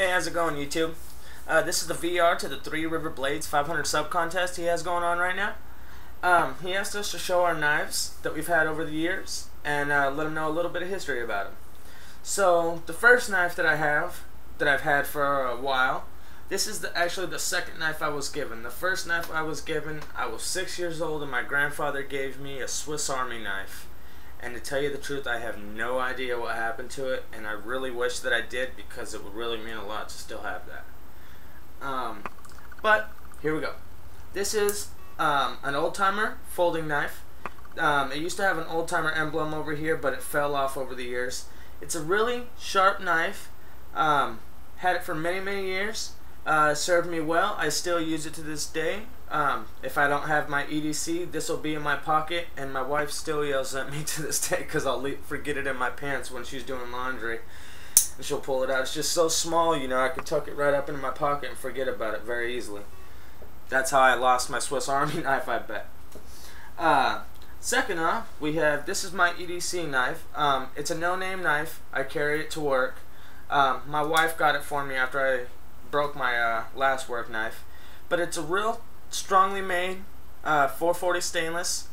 Hey, how's it going, YouTube? This is the VR to the 3RiverBlades 500 sub contest he has going on right now. He asked us to show our knives that we've had over the years and let him know a little bit of history about them. So the first knife that I have, that I've had for a while, this is actually the second knife I was given. The first knife I was given, I was 6 years old and my grandfather gave me a Swiss Army knife. And to tell you the truth, I have no idea what happened to it, and I really wish that I did because it would really mean a lot to still have that. But here we go. This is an old-timer folding knife. It used to have an old-timer emblem over here, but it fell off over the years. It's a really sharp knife. Had it for many, many years. Served me well. I still use it to this day. If I don't have my EDC, this will be in my pocket, and my wife still yells at me to this day because I'll forget it in my pants when she's doing laundry, and she'll pull it out. It's just so small, you know, I could tuck it right up into my pocket and forget about it very easily. That's how I lost my Swiss Army knife, I bet. Second off, we have, this is my EDC knife. It's a no-name knife. I carry it to work. My wife got it for me after I broke my last work knife, but it's a real strongly made 440 stainless.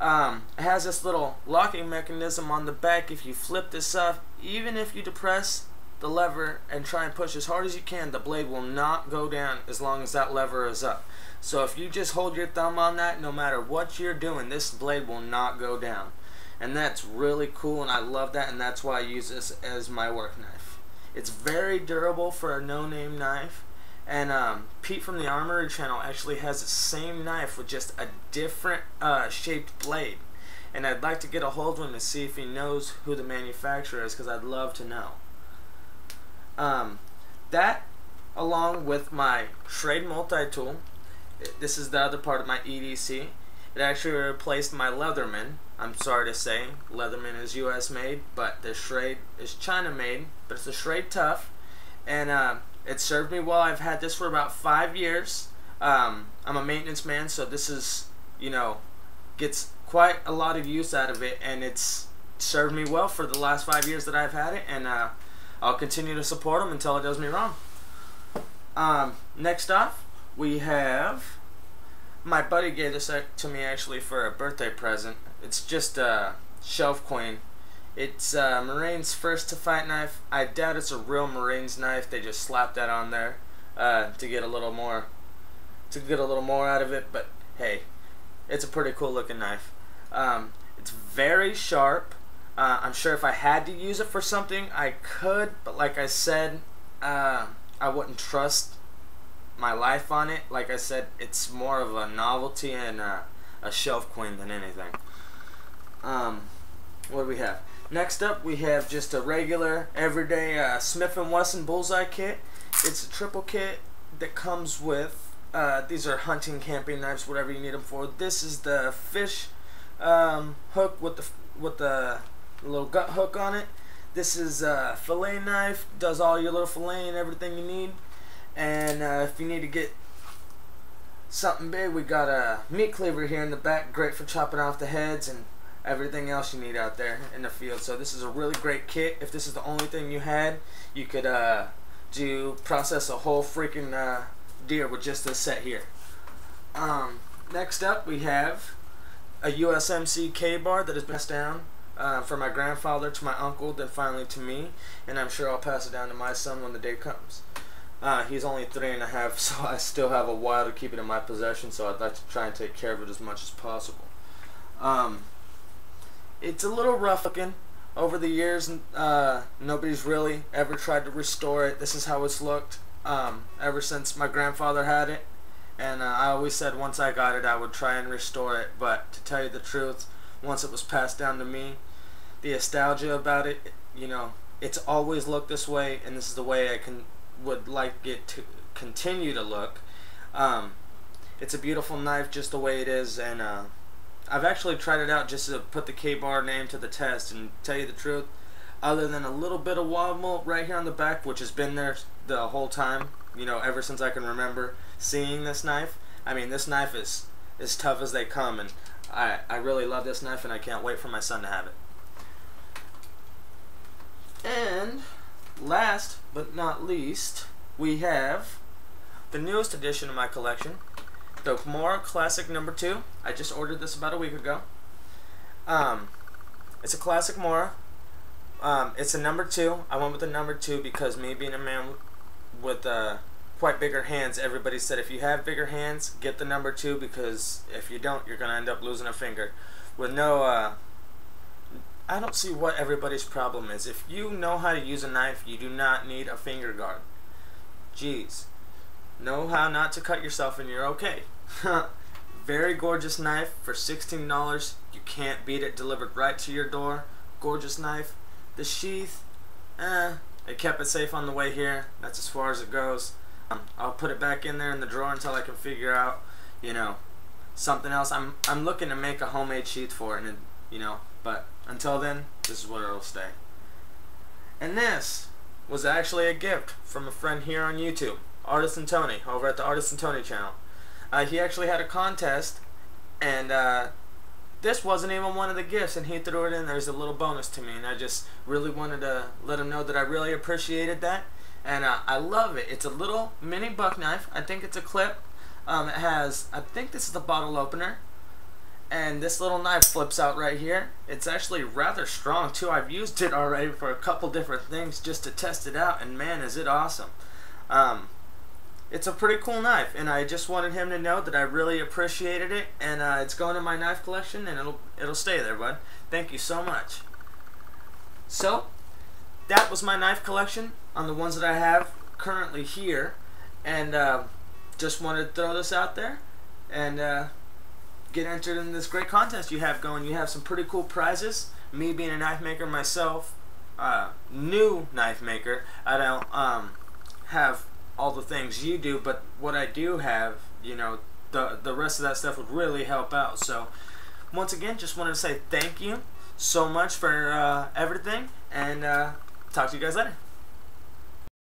It has this little locking mechanism on the back. If you flip this up, even if you depress the lever and try and push as hard as you can, the blade will not go down as long as that lever is up. So if you just hold your thumb on that, no matter what you're doing, this blade will not go down. And that's really cool, and I love that, and that's why I use this as my work knife. It's very durable for a no-name knife. And Pete from the Armory channel actually has the same knife with just a different shaped blade. And I'd like to get a hold of him to see if he knows who the manufacturer is, because I'd love to know. That, along with my Schrade multi-tool, this is the other part of my EDC. It actually replaced my Leatherman. I'm sorry to say, Leatherman is US made, but the Schrade is China made, but it's a Schrade Tough. And it served me well. I've had this for about 5 years. I'm a maintenance man, so this is, you know, gets quite a lot of use out of it, and it's served me well for the last 5 years that I've had it, and I'll continue to support them until it does me wrong. Next off, we have, my buddy gave this to me actually for a birthday present. It's just a Shelf Queen. It's Marine's first to fight knife. I doubt it's a real Marine's knife. They just slapped that on there to get a little more out of it. But hey, it's a pretty cool looking knife. It's very sharp. I'm sure if I had to use it for something, I could. But like I said, I wouldn't trust my life on it. Like I said, it's more of a novelty and a shelf queen than anything. What do we have? Next up, we have just a regular, everyday Smith & Wesson Bullseye kit. It's a triple kit that comes with, these are hunting, camping knives, whatever you need them for. This is the fish hook with the little gut hook on it. This is a fillet knife, does all your little fillet and everything you need. And if you need to get something big, we got a meat cleaver here in the back, great for chopping off the heads and everything else you need out there in the field. So this is a really great kit. If this is the only thing you had, you could process a whole freaking deer with just this set here. Next up, we have a USMC K-bar that is passed down from my grandfather to my uncle, then finally to me, and I'm sure I'll pass it down to my son when the day comes. He's only 3½, so I still have a while to keep it in my possession, so I'd like to try and take care of it as much as possible. It's a little rough looking over the years. Nobody's really ever tried to restore it. This is how it's looked ever since my grandfather had it, and I always said once I got it I would try and restore it, but to tell you the truth, once it was passed down to me, the nostalgia about it, you know, it's always looked this way, and this is the way I would like it to continue to look. It's a beautiful knife just the way it is, and I've actually tried it out just to put the K-bar name to the test, and tell you the truth, other than a little bit of wobble right here on the back, which has been there the whole time, you know, ever since I can remember seeing this knife. I mean, this knife is as tough as they come, and I really love this knife, and I can't wait for my son to have it. And last but not least, we have the newest addition of my collection, the Kimura Classic number 2. I just ordered this about a week ago. It's a classic Kimura. It's a number 2. I went with the number 2 because me being a man with quite bigger hands, everybody said if you have bigger hands, get the number 2, because if you don't, you're gonna end up losing a finger. With no, I don't see what everybody's problem is. If you know how to use a knife, you do not need a finger guard. Jeez. Know how not to cut yourself and you're okay. Very gorgeous knife for $16. You can't beat it. Delivered right to your door. Gorgeous knife. The sheath, it kept it safe on the way here. That's as far as it goes. I'll put it back in there in the drawer until I can figure out, you know, something else. I'm looking to make a homemade sheath for it, and you know, but until then, this is where it'll stay. And this was actually a gift from a friend here on YouTube, Artisan Tony, over at the Artisan Tony channel. He actually had a contest, and this wasn't even one of the gifts, and he threw it in there as a little bonus to me, and I just really wanted to let him know that I really appreciated that, and I love it. It's a little mini buck knife. I think it's a clip. It has, I think this is the bottle opener, and this little knife flips out right here. It's actually rather strong too. I've used it already for a couple different things just to test it out, and man, is it awesome. It's a pretty cool knife, and I just wanted him to know that I really appreciated it, and it's going in my knife collection, and it'll stay there, bud. Thank you so much. So that was my knife collection on the ones that I have currently here, and just wanted to throw this out there and get entered in this great contest you have going. You have some pretty cool prizes. Me being a knife maker myself, new knife maker, I don't have all the things you do, but what I do have, you know, the rest of that stuff would really help out. So once again, just wanted to say thank you so much for everything, and talk to you guys later.